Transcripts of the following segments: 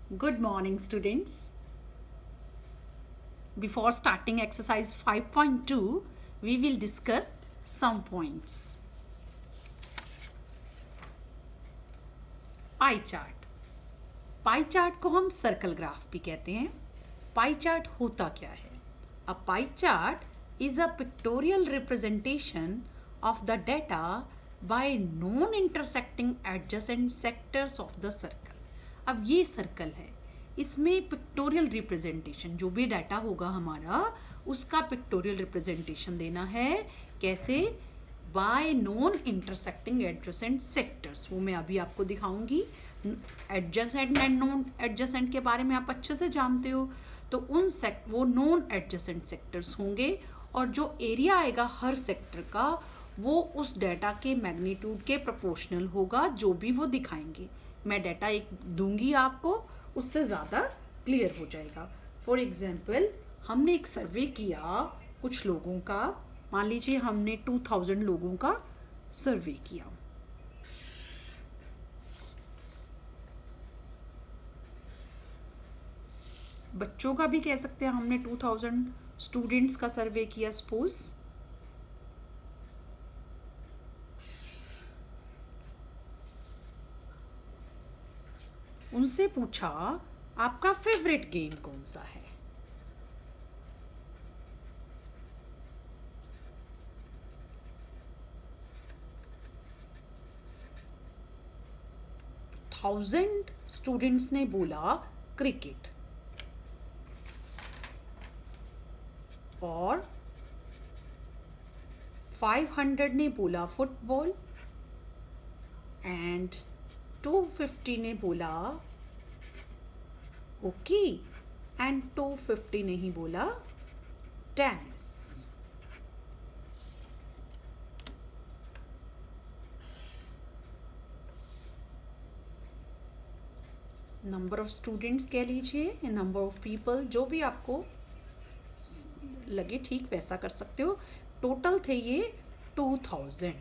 Good morning, students. Before starting exercise 5.2, we will discuss some points. Pie chart. Pie chart को हम circle graph भी कहते हैं। Pie chart होता क्या है? A pie chart is a pictorial representation of the data by non intersecting adjacent sectors of the circle. अब ये सर्कल है, इसमें पिक्टोरियल रिप्रेजेंटेशन, जो भी डाटा होगा हमारा उसका पिक्टोरियल रिप्रेजेंटेशन देना है। कैसे? Bye non intersecting adjacent sectors. वो मैं अभी आपको दिखाऊंगी। एडजेसेंट एंड नॉन एडजेसेंट के बारे में आप अच्छे से जानते हो। तो वो नॉन एडजेसेंट सेक्टर्स होंगे और जो एरिया आएगा हर सेक्टर का वो उस डाटा के मैग्नीट्यूड के प्रोपोर्शनल होगा, जो भी वो दिखाएंगे। मैं डाटा एक दूंगी आपको, उससे ज़्यादा क्लियर हो जाएगा। फॉर एग्जाम्पल, हमने एक सर्वे किया कुछ लोगों का। मान लीजिए हमने 2000 लोगों का सर्वे किया। बच्चों का भी कह सकते हैं, हमने 2000 स्टूडेंट्स का सर्वे किया सपोज। उनसे पूछा आपका फेवरेट गेम कौन सा है। थाउजेंड स्टूडेंट्स ने बोला क्रिकेट और 500 ने बोला फुटबॉल एंड 250 ने बोला हॉकी एंड 250 ने ही बोला टेनिस। नंबर ऑफ स्टूडेंट्स कह लीजिए, नंबर ऑफ पीपल, जो भी आपको लगे ठीक वैसा कर सकते हो। टोटल थे ये 2000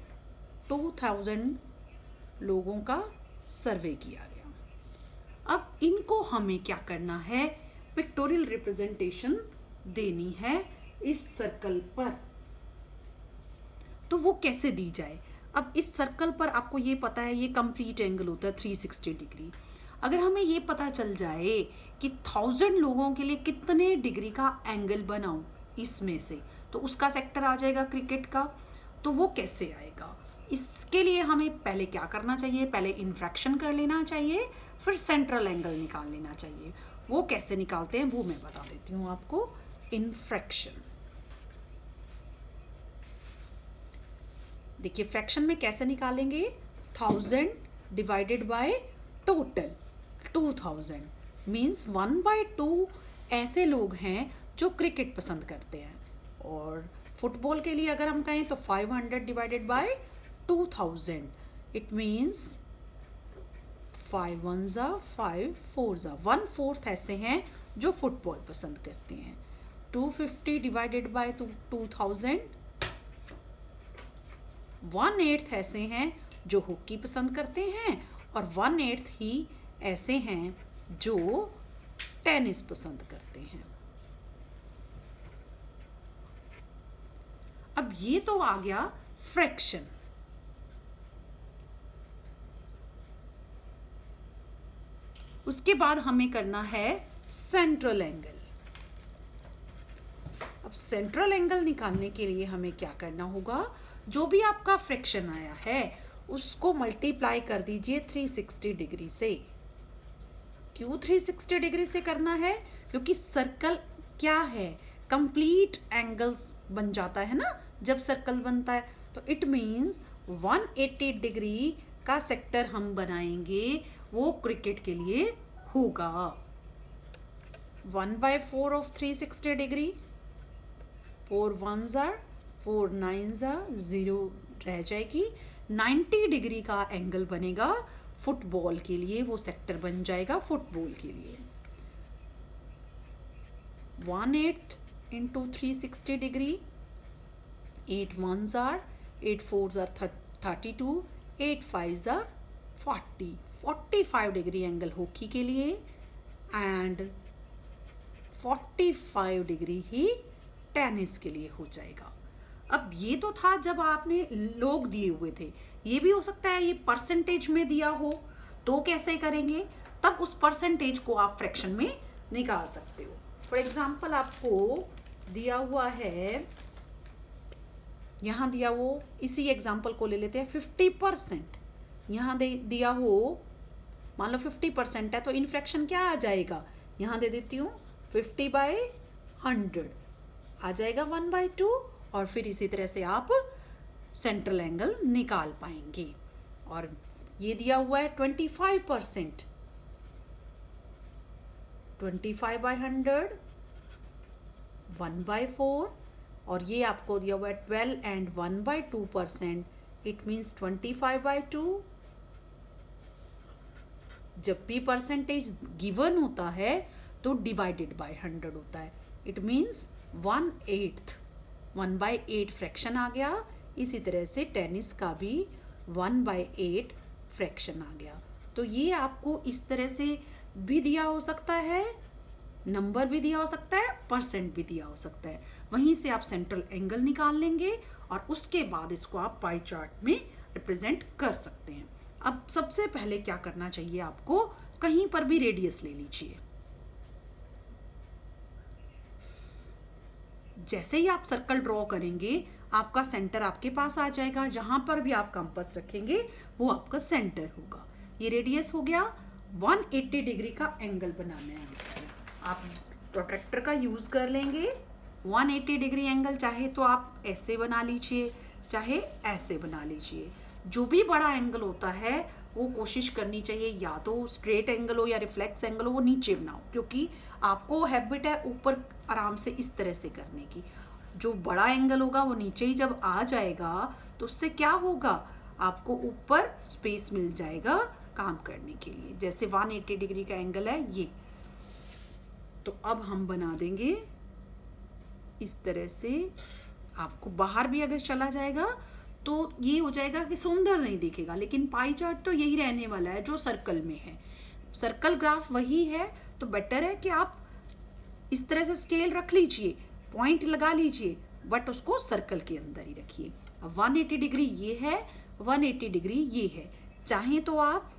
लोगों का सर्वे किया गया। अब इनको हमें क्या करना है? पिक्टोरियल रिप्रेजेंटेशन देनी है इस सर्कल पर। तो वो कैसे दी जाए? अब इस सर्कल पर आपको ये पता है ये कंप्लीट एंगल होता है 360 डिग्री। अगर हमें ये पता चल जाए कि 1000 लोगों के लिए कितने डिग्री का एंगल बनाऊं इसमें से, तो उसका सेक्टर आ जाएगा क्रिकेट का। तो वो कैसे आएगा? इसके लिए हमें पहले क्या करना चाहिए? पहले इन्फ्रैक्शन कर लेना चाहिए, फिर सेंट्रल एंगल निकाल लेना चाहिए। वो कैसे निकालते हैं वो मैं बता देती हूँ आपको। इन्फ्रैक्शन, देखिए फ्रैक्शन में कैसे निकालेंगे? 1000 डिवाइडेड बाय टोटल 2000 मीन्स 1/2 ऐसे लोग हैं जो क्रिकेट पसंद करते हैं। और फुटबॉल के लिए अगर हम कहें तो 500 डिवाइडेड बाय 2000 इट मीन्स 5 1 जा 5 4 जा 1/4 ऐसे हैं जो फुटबॉल पसंद करते हैं। 250 डिवाइडेड बाय 2000 1/8 ऐसे हैं जो हॉकी पसंद करते हैं और 1/8 ही ऐसे हैं जो टेनिस पसंद करते हैं। अब ये तो आ गया फ्रैक्शन। उसके बाद हमें करना है सेंट्रल एंगल। अब सेंट्रल एंगल निकालने के लिए हमें क्या करना होगा? जो भी आपका फ्रैक्शन आया है उसको मल्टीप्लाई कर दीजिए 360 डिग्री से। क्यों 360 डिग्री से करना है? क्योंकि सर्कल क्या है? कंप्लीट एंगल्स बन जाता है ना जब सर्कल बनता है। तो इट मीन्स 180 डिग्री का सेक्टर हम बनाएंगे, वो क्रिकेट के लिए होगा। 1/4 of 360 degree, 4 1s are 4 9s are 0 रह जाएगी। 90 डिग्री का एंगल बनेगा फुटबॉल के लिए, वो सेक्टर बन जाएगा फुटबॉल के लिए। 1/8 into 360 degree, 8 1s are 8 4s are 32, 8 5s are 40, 45 degree angle hockey के लिए। एंड 45 डिग्री ही टेनिस के लिए हो जाएगा। अब ये तो था जब आपने लोग दिए हुए थे, ये भी हो सकता है ये परसेंटेज में दिया हो, तो कैसे करेंगे? तब उस परसेंटेज को आप फ्रैक्शन में निकाल सकते हो। फॉर एग्जाम्पल आपको दिया हुआ है, यहाँ दिया वो, इसी एग्जाम्पल को ले लेते हैं, 50%। यहाँ दिया हो, मान लो 50% है, तो इन फ्रैक्शन क्या आ जाएगा? यहाँ दे देती हूँ 50/100 आ जाएगा 1/2, और फिर इसी तरह से आप सेंट्रल एंगल निकाल पाएंगे। और ये दिया हुआ है 25%, 25/100 1/4, और ये आपको दिया हुआ है 12 एंड 1/2%, इट मीन्स 25/2। जब भी परसेंटेज गिवन होता है तो डिवाइडेड बाय 100 होता है, इट मीन्स 1/8, 1/8 फ्रैक्शन आ गया। इसी तरह से टेनिस का भी 1/8 फ्रैक्शन आ गया। तो ये आपको इस तरह से भी दिया हो सकता है, नंबर भी दिया हो सकता है, परसेंट भी दिया हो सकता है। वहीं से आप सेंट्रल एंगल निकाल लेंगे और उसके बाद इसको आप पाई चार्ट में रिप्रेजेंट कर सकते हैं। अब सबसे पहले क्या करना चाहिए आपको, कहीं पर भी रेडियस ले लीजिए। जैसे ही आप सर्कल ड्रॉ करेंगे आपका सेंटर आपके पास आ जाएगा, जहां पर भी आप कंपास रखेंगे वो आपका सेंटर होगा। ये रेडियस हो गया। 180 डिग्री का एंगल बनाना है आप प्रोट्रैक्टर का यूज कर लेंगे। 180 डिग्री एंगल चाहे तो आप ऐसे बना लीजिए, चाहे ऐसे बना लीजिए। जो भी बड़ा एंगल होता है वो कोशिश करनी चाहिए या तो स्ट्रेट एंगल हो या रिफ्लेक्स एंगल हो, वो नीचे बनाओ, क्योंकि आपको हैबिट है ऊपर आराम से इस तरह से करने की। जो बड़ा एंगल होगा वो नीचे ही जब आ जाएगा तो उससे क्या होगा, आपको ऊपर स्पेस मिल जाएगा काम करने के लिए। जैसे 180 डिग्री का एंगल है ये, तो अब हम बना देंगे इस तरह से। आपको बाहर भी अगर चला जाएगा तो ये हो जाएगा कि सुंदर नहीं दिखेगा, लेकिन पाई चार्ट तो यही रहने वाला है जो सर्कल में है। सर्कल ग्राफ वही है, तो बेटर है कि आप इस तरह से स्केल रख लीजिए, पॉइंट लगा लीजिए, बट उसको सर्कल के अंदर ही रखिए। अब 180 डिग्री ये है, 180 डिग्री ये है। चाहे तो आप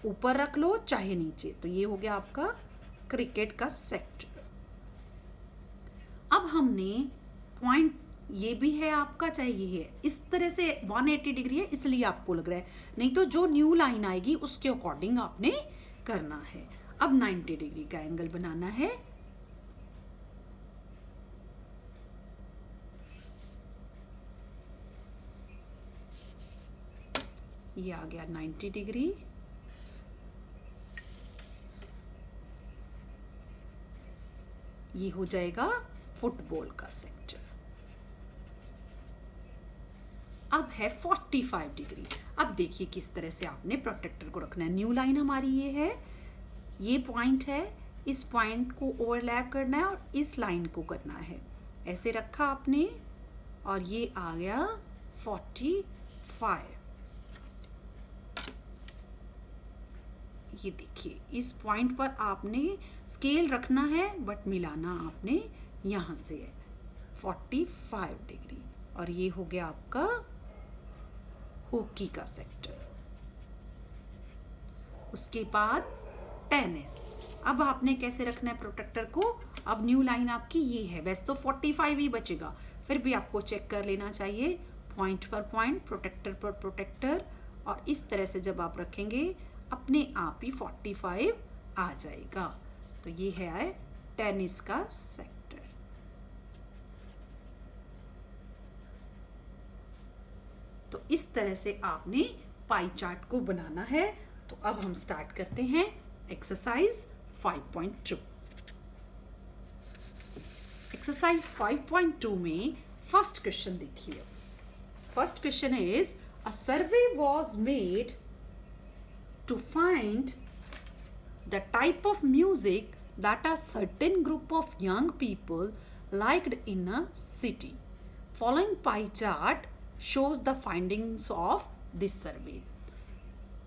ऊपर रख लो, चाहे नीचे। तो ये हो गया आपका क्रिकेट का सेक्टर। अब हमने पॉइंट, ये भी है आपका, चाहे ये है, इस तरह से 180 डिग्री है इसलिए आपको लग रहा है, नहीं तो जो न्यू लाइन आएगी उसके अकॉर्डिंग आपने करना है। अब 90 डिग्री का एंगल बनाना है। ये आ गया 90 डिग्री। ये हो जाएगा फुटबॉल का सेक्टर। अब है 45 डिग्री। अब देखिए किस तरह से आपने प्रोटेक्टर को रखना है। न्यू लाइन हमारी ये है, ये पॉइंट है, इस पॉइंट को ओवरलैप करना है और इस लाइन को करना है। ऐसे रखा आपने और ये आ गया 45। ये देखिए इस पॉइंट पर आपने स्केल रखना है, बट मिलाना आपने यहाँ से है 45 डिग्री। और ये हो गया आपका हॉकी का सेक्टर। उसके बाद टेनिस। अब आपने कैसे रखना है प्रोटेक्टर को। अब न्यू लाइन आपकी ये है, वैसे तो 45 ही बचेगा, फिर भी आपको चेक कर लेना चाहिए पॉइंट पर पॉइंट, प्रोटेक्टर पर प्रोटेक्टर। और इस तरह से जब आप रखेंगे अपने आप ही 45 आ जाएगा। तो ये है टेनिस का सेक्टर। तो इस तरह से आपने पाई चार्ट को बनाना है। तो अब हम स्टार्ट करते हैं एक्सरसाइज 5.2। एक्सरसाइज 5.2 में फर्स्ट क्वेश्चन देखिए। First question is a survey was made to find the type of music that a certain group of young people liked in a city. Following pie chart shows the findings of this survey.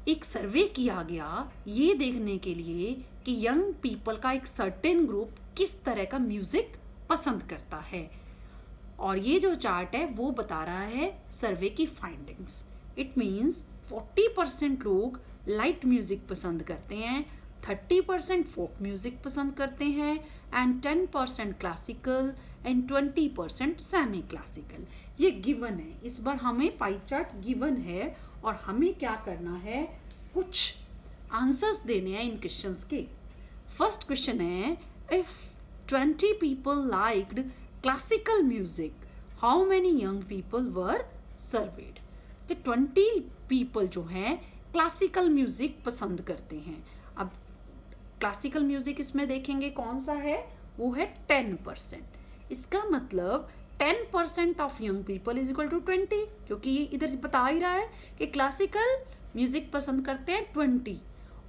एक सर्वे किया गया ये देखने के लिए कि young people का एक सर्टेन ग्रुप किस तरह का म्यूजिक पसंद करता है, और ये जो चार्ट है वो बता रहा है सर्वे की फाइंडिंग्स। इट मीन्स 40% लोग लाइट म्यूजिक पसंद करते हैं, 30% फोक म्यूजिक पसंद करते हैं, and 10% classical and 20% semi classical. ये गिवन है, इस बार हमें पाई चार्ट गिवन है और हमें क्या करना है, कुछ आंसर्स देने हैं इन क्वेश्चंस के। फर्स्ट क्वेश्चन है, if 20 people liked classical music, how many young people were surveyed? तो 20 people जो हैं क्लासिकल म्यूजिक पसंद करते हैं। अब क्लासिकल म्यूजिक इसमें देखेंगे कौन सा है, वो है 10%। इसका मतलब 10% of young people is equal to 20, क्योंकि ये इधर बता ही रहा है कि क्लासिकल म्यूजिक पसंद करते हैं 20,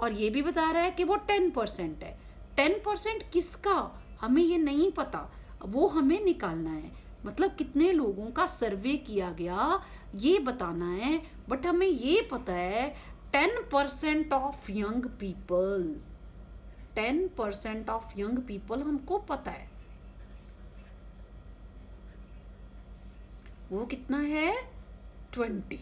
और ये भी बता रहा है कि वो 10% है। 10% किसका, हमें ये नहीं पता, वो हमें निकालना है। मतलब कितने लोगों का सर्वे किया गया ये बताना है, बट हमें ये पता है 10% of young people, 10% of young people हमको पता है। वो कितना है, 20।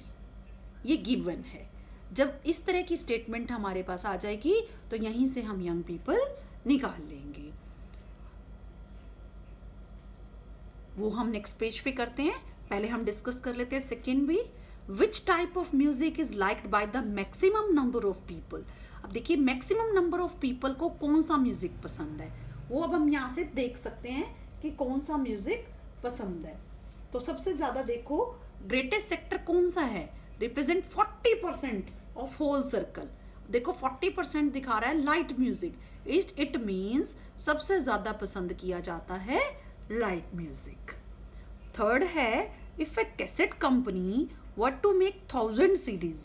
ये गिवन है। जब इस तरह की स्टेटमेंट हमारे पास आ जाएगी तो यहीं से हम यंग पीपल निकाल लेंगे। वो हम नेक्स्ट पेज पे करते हैं, पहले हम डिस्कस कर लेते हैं सेकेंड भी। Which type of music is liked by the maximum number of people. अब देखिए मैक्सिमम नंबर ऑफ पीपल को कौन सा म्यूजिक पसंद है, वो अब हम यहाँ से देख सकते हैं कि कौन सा म्यूजिक पसंद है। तो सबसे ज्यादा देखो ग्रेटेस्ट सेक्टर कौन सा है, रिप्रेजेंट 40% ऑफ होल सर्कल। देखो 40% दिखा रहा है लाइट म्यूजिक, इट मीन्स सबसे ज्यादा पसंद किया जाता है लाइट म्यूजिक। थर्ड है, if A cassette company what to make 1000 CDs,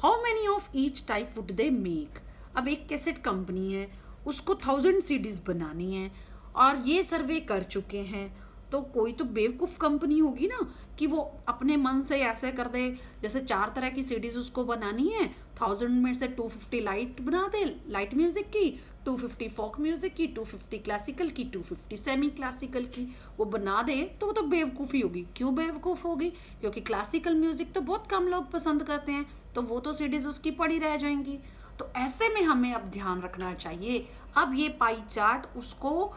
how many of each type would they make? अब एक कैसेट कंपनी है, उसको 1000 CDs बनानी है और ये सर्वे कर चुके हैं, तो कोई तो बेवकूफ़ कंपनी होगी ना कि वो अपने मन से ऐसे कर दे, जैसे 4 तरह की सीडीज उसको बनानी है, 1000 में से 250 लाइट बना दे, लाइट म्यूजिक की, 250 फोक म्यूजिक की, 250 क्लासिकल की, 250 सेमी क्लासिकल की, वो बना दे तो वो तो बेवकूफ़ी होगी। क्यों बेवकूफ़ होगी, क्योंकि क्लासिकल म्यूजिक तो बहुत कम लोग पसंद करते हैं, तो वो तो सीडीज उसकी पड़ी रह जाएंगी। तो ऐसे में हमें अब ध्यान रखना चाहिए। अब ये पाई चार्ट उसको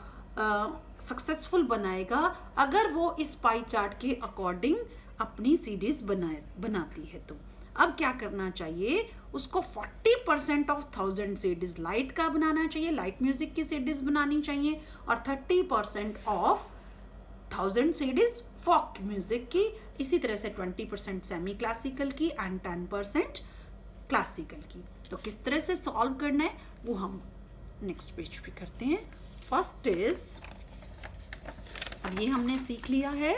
सक्सेसफुल बनाएगा अगर वो इस पाई चार्ट के अकॉर्डिंग अपनी सीडीज बनाती है। तो अब क्या करना चाहिए, उसको 40% ऑफ 1000 सीडीज लाइट का बनाना चाहिए, लाइट म्यूजिक की सीडीज बनानी चाहिए, और 30% ऑफ 1000 सीडीज फोक म्यूजिक की, इसी तरह से 20% सेमी क्लासिकल की एंड 10% क्लासिकल की। तो किस तरह से सॉल्व करना है वो हम नेक्स्ट पेज पे करते हैं। फर्स्ट इज, अब ये हमने सीख लिया है,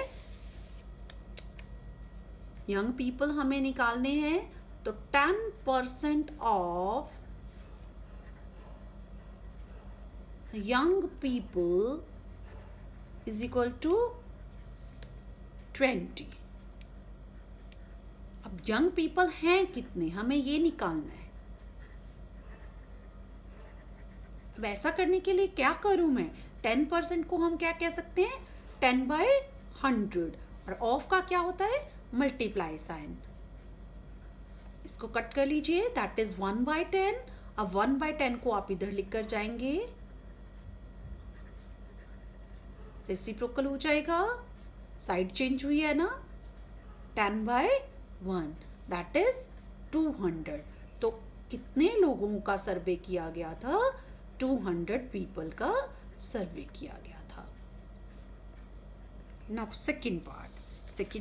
यंग पीपल हमें निकालने हैं, तो 10% of young people is equal to 20। अब यंग पीपल हैं कितने, हमें ये निकालना है। वैसा करने के लिए क्या करूं मैं, 10% को हम क्या कह सकते हैं, 10/100, और ऑफ का क्या होता है, मल्टीप्लाई साइन। इसको कट कर लीजिए, दैट इज 1/10। अब 1/10 को आप इधर लिख कर जाएंगे, रेसिप्रोकल हो जाएगा, साइड चेंज हुई है ना, 10/1 दैट इज 200। तो कितने लोगों का सर्वे किया गया था, 200 पीपल का सर्वे किया गया था। नाउ सेकेंड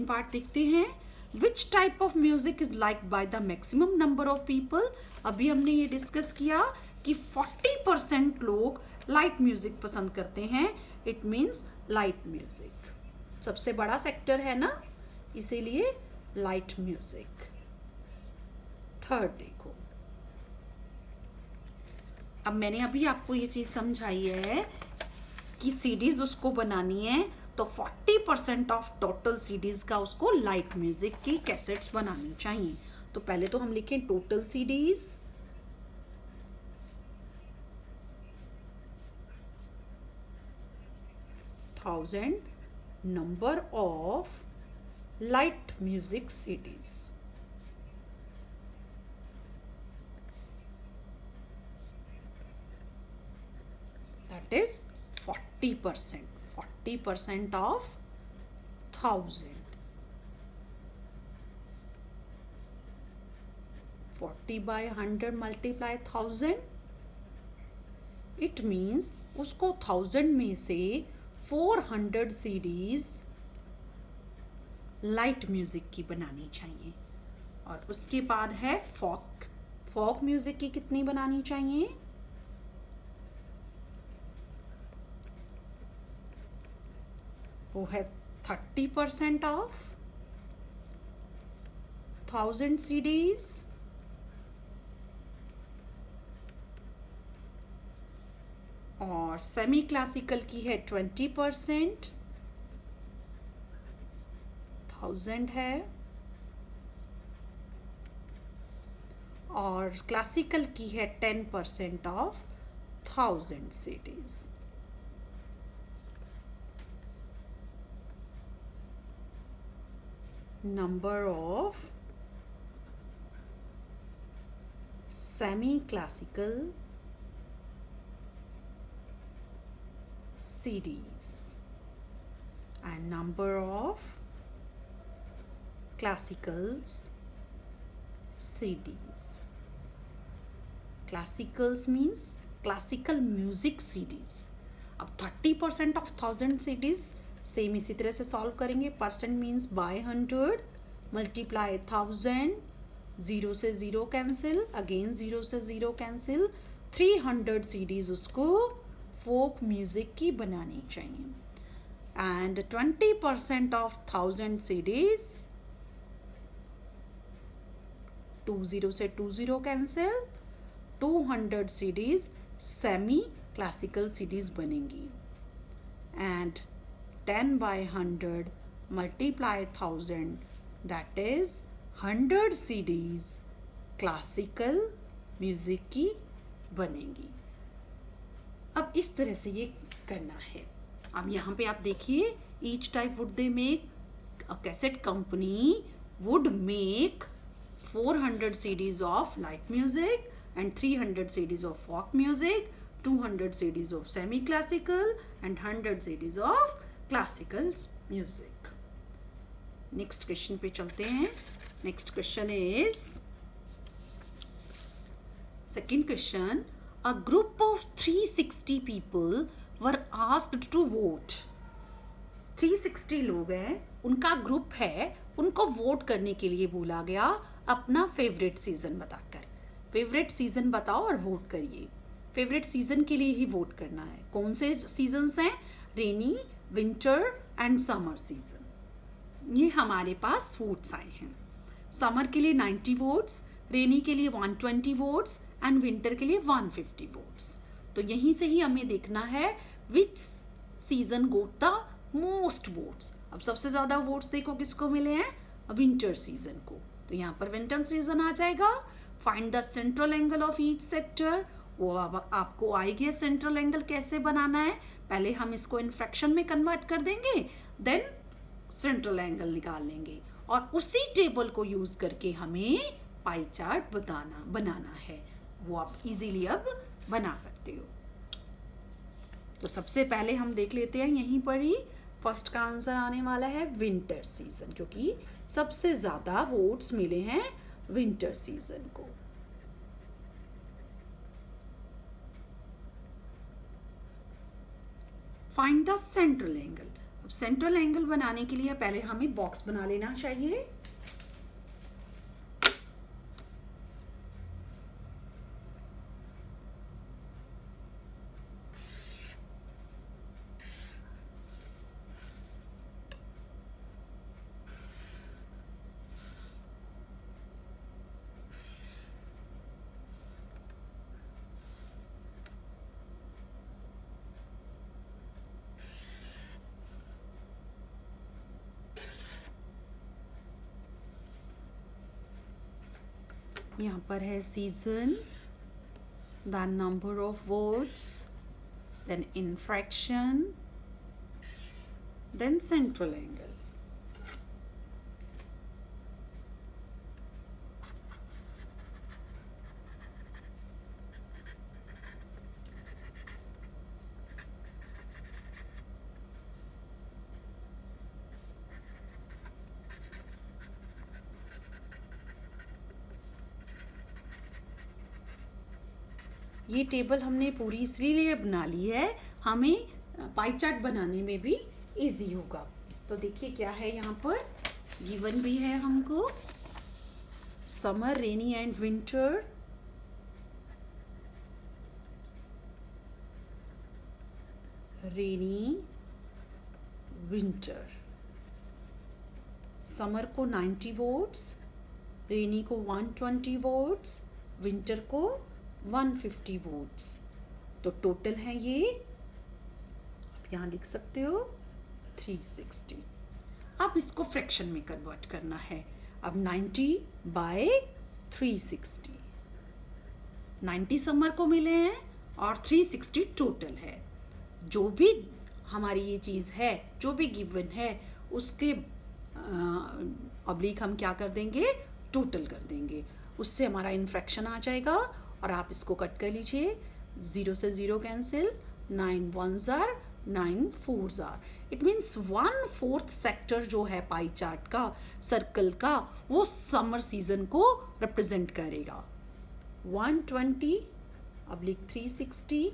पार्ट देखते हैं, which type of music is like by the maximum number of people. अभी हमने ये डिस्कस किया कि 40% लोग लाइट म्यूजिक पसंद करते हैं, इट मीन्स लाइट म्यूजिक सबसे बड़ा सेक्टर है ना, इसीलिए लाइट म्यूजिक। थर्ड देखो, अब मैंने अभी आपको ये चीज़ समझाई है कि सीडीज उसको बनानी है, तो 40% ऑफ टोटल सीडीज का उसको लाइट म्यूजिक की कैसेट्स बनानी चाहिए। तो पहले तो हम लिखें total CDs, thousand, number of light music CDs, that is 40%. 40% of 1000. 40 by 100 multiply 1000. It means उसको 1000 में से 400 सीडीज लाइट म्यूजिक की बनानी चाहिए. और उसके बाद है फोक म्यूजिक की कितनी बनानी चाहिए? वो है 30% ऑफ 1000 सीडीज. और सेमी क्लासिकल की है 20%, 1000 है. और क्लासिकल की है 10% of 1000 CDs. Number of semi-classical CDs and number of classicals CDs. Classicals means classical music CDs. अब 30% of 1000 CDs सेम इसी तरह से सॉल्व करेंगे. परसेंट मीन्स बाय 100 मल्टीप्लाई 1000, 0 से 0 कैंसिल, अगेन 0 से 0 कैंसिल. 300 सीडीज उसको फोक म्यूजिक की बनानी चाहिए. एंड 20% ऑफ 1000 सीडीज, 20 से 20 cancel, 200 CDs semi classical CDs बनेंगी. And 10 by 100 multiply 1000, that is 100 CDs classical music की बनेंगी. अब इस तरह से ये करना है. अब यहाँ पे आप देखिए, each type would they make, a cassette company would make 400 CDs of light music and 300 CDs of folk music, 200 CDs of semi-classical and 100 CDs of classical music. Next question पे चलते हैं. Next question is second question. A group of 360 people were asked to vote. 360 लोग हैं, उनका group है, उनको vote करने के लिए बोला गया अपना फेवरेट सीजन बताकर. फेवरेट सीजन बताओ और वोट करिए. फेवरेट सीजन के लिए ही वोट करना है. कौन से सीजन्स हैं? रेनी, विंटर एंड समर सीजन. ये हमारे पास वोट्स आए हैं. समर के लिए 90 वोट्स, रेनी के लिए 120 वोट्स एंड विंटर के लिए 150 वोट्स. तो यहीं से ही हमें देखना है विच season goat the most votes. अब सबसे ज़्यादा वोट्स देखो किसको मिले हैं? विंटर सीजन को. तो यहाँ पर विंटर सीजन आ जाएगा. Find the central angle of each sector. वो आपको आइडिया सेंट्रल एंगल कैसे बनाना है. पहले हम इसको इन फ्रैक्शन में कन्वर्ट कर देंगे, देन सेंट्रल एंगल निकाल लेंगे और उसी टेबल को यूज करके हमें पाई चार्ट बनाना है. वो आप इजीली अब बना सकते हो. तो सबसे पहले हम देख लेते हैं यहीं पर ही. फर्स्ट का आंसर आने वाला है विंटर सीजन, क्योंकि सबसे ज़्यादा वोट्स मिले हैं विंटर सीजन को. Find the central angle. अब सेंट्रल एंगल बनाने के लिए पहले हमें बॉक्स बना लेना चाहिए. यहाँ पर है season, then number of votes, then infraction, then central angle. ये टेबल हमने पूरी इसलिए बना ली है, हमें पाई चार्ट बनाने में भी इजी होगा। तो देखिए क्या है यहाँ पर गिवन भी है हमको, summer, rainy and winter, rainy winter. Summer को 90 वोट्स, रेनी को 120 वोट्स, विंटर को 150 वोट्स। तो टोटल है ये, आप यहाँ लिख सकते हो 360। अब इसको फ्रैक्शन में कन्वर्ट करना है। अब 90/360, 90 समर को मिले हैं और 360 टोटल है। जो भी हमारी ये चीज़ है, जो भी गिवन है, उसके ऑब्लिक हम क्या कर देंगे, टोटल कर देंगे। उससे हमारा इनफ्रैक्शन आ जाएगा और आप इसको कट कर लीजिए। 0 से 0 cancel, 9 1s are 9 4s are। It means 1/4 sector जो है पाई चार्ट का, सर्कल का, वो समर सीजन को रिप्रेजेंट करेगा। 120/360,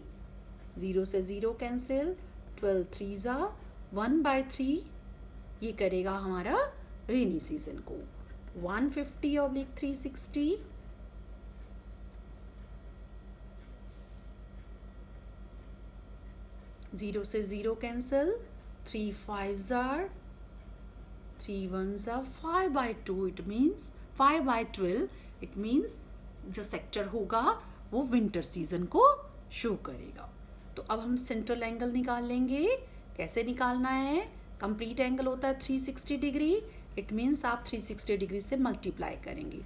0 से 0 कैंसिल, 12 3s are 1/3, ये करेगा हमारा रेनी सीजन को। 150/360, 0 से 0 cancel, 3 5s are, 3 1s are 5/2। It means 5/12, it means जो सेक्टर होगा वो विंटर सीजन को शो करेगा। तो अब हम सेंट्रल एंगल निकाल लेंगे। कैसे निकालना है, कंप्लीट एंगल होता है 360 डिग्री। इट मीन्स आप 360 डिग्री से मल्टीप्लाई करेंगे।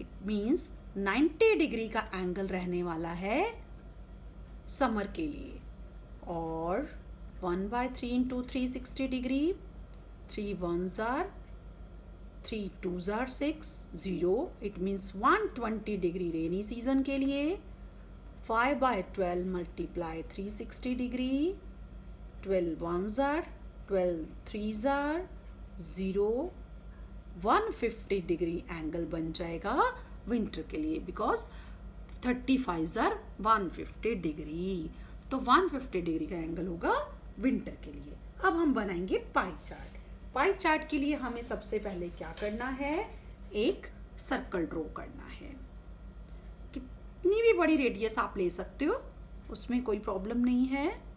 इट मीन्स 90 डिग्री का एंगल रहने वाला है समर के लिए। और 1/3 into 360 degree, 3 1s are, 3 2s are 6, 0। It means 120 degree rainy season के लिए। 5/12 multiply 360 degree, 12 1s are, 12 3s are 0। 150 degree angle बन जाएगा विंटर के लिए, बिकॉज 35s are 150 डिग्री। तो 150 डिग्री का एंगल होगा विंटर के लिए। अब हम बनाएंगे पाई चार्ट। पाई चार्ट के लिए हमें सबसे पहले क्या करना है, एक सर्कल ड्रॉ करना है। कितनी भी बड़ी रेडियस आप ले सकते हो, उसमें कोई प्रॉब्लम नहीं है।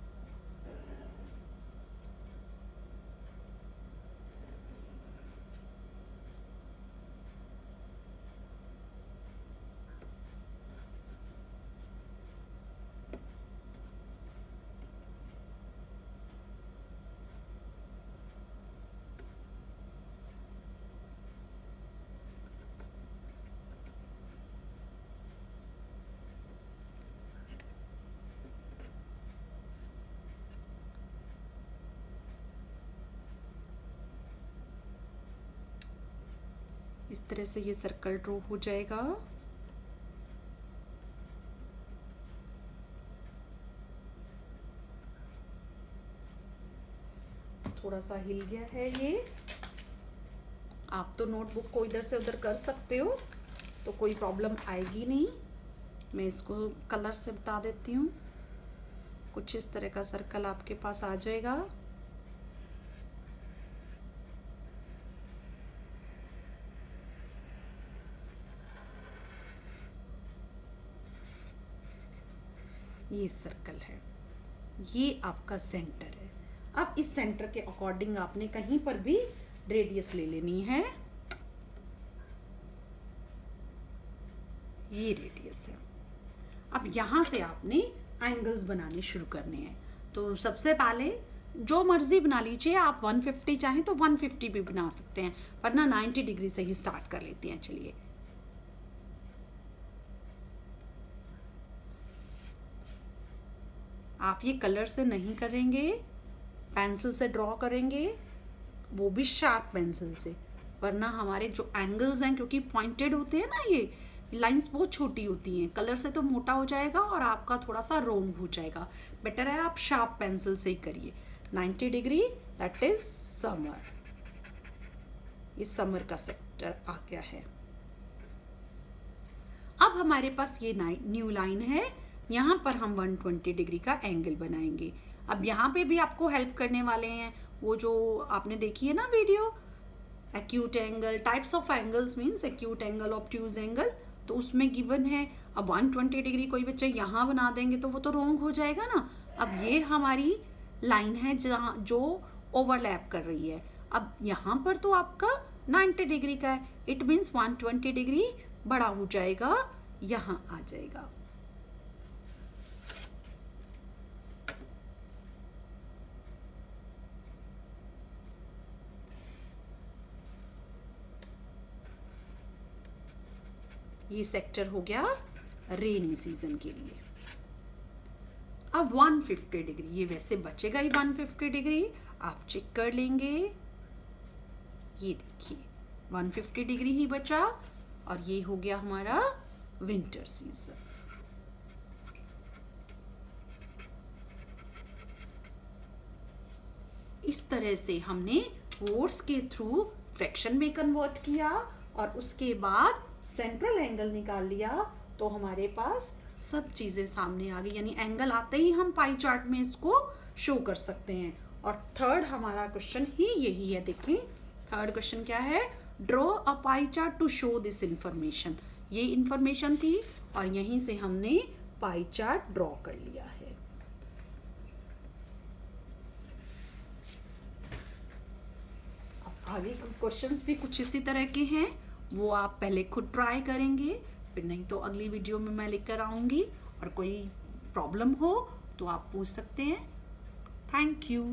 इस तरह से ये सर्कल ड्रॉ हो जाएगा। थोड़ा सा हिल गया है ये। आप तो नोटबुक को इधर से उधर कर सकते हो, तो कोई प्रॉब्लम आएगी नहीं। मैं इसको कलर से बता देती हूँ। कुछ इस तरह का सर्कल आपके पास आ जाएगा। ये सर्कल है, ये आपका सेंटर है। अब इस सेंटर के अकॉर्डिंग आपने कहीं पर भी रेडियस ले लेनी है। ये रेडियस है। अब यहाँ से आपने एंगल्स बनाने शुरू करने हैं। तो सबसे पहले जो मर्जी बना लीजिए आप। 150 चाहें तो 150 भी बना सकते हैं, वरना 90 डिग्री से ही स्टार्ट कर लेते हैं। चलिए आप ये कलर से नहीं करेंगे, पेंसिल से ड्रॉ करेंगे, वो भी शार्प पेंसिल से, वरना हमारे जो एंगल्स हैं, क्योंकि पॉइंटेड होते हैं ना, ये लाइंस बहुत छोटी होती हैं, कलर से तो मोटा हो जाएगा और आपका थोड़ा सा रोंग हो जाएगा। बेटर है आप शार्प पेंसिल से ही करिए। 90 डिग्री, दैट इज समर। ये समर का सेक्टर आ गया है। अब हमारे पास ये न्यू लाइन है, यहाँ पर हम 120 डिग्री का एंगल बनाएंगे। अब यहाँ पे भी आपको हेल्प करने वाले हैं, वो जो आपने देखी है ना video, acute angle, types of angles means acute angle, obtuse angle, तो उसमें गिवन है। अब 120 डिग्री कोई बच्चे यहाँ बना देंगे तो वो तो रोंग हो जाएगा ना। अब ये हमारी लाइन है जहाँ जो ओवरलैप कर रही है। अब यहाँ पर तो आपका 90 डिग्री का है, इट मीन्स 120 डिग्री बड़ा हो जाएगा, यहाँ आ जाएगा। ये सेक्टर हो गया रेनी सीजन के लिए। अब 150 डिग्री, ये वैसे बचेगा ही 150 डिग्री, आप चेक कर लेंगे। ये देखिए 150 डिग्री ही बचा और ये हो गया हमारा विंटर सीजन। इस तरह से हमने कोर्स के थ्रू फ्रैक्शन में कन्वर्ट किया और उसके बाद सेंट्रल एंगल निकाल लिया, तो हमारे पास सब चीज़ें सामने आ गई। यानी एंगल आते ही हम पाई चार्ट में इसको शो कर सकते हैं। और थर्ड हमारा क्वेश्चन ही यही है। देखिए थर्ड क्वेश्चन क्या है, draw a pie chart to show this information. ये इंफॉर्मेशन थी और यहीं से हमने पाई चार्ट ड्रॉ कर लिया है। अब आगे क्वेश्चंस भी कुछ इसी तरह के हैं, वो आप पहले खुद ट्राई करेंगे, फिर नहीं तो अगली वीडियो में मैं लेकर आऊँगी। और कोई प्रॉब्लम हो तो आप पूछ सकते हैं। Thank you.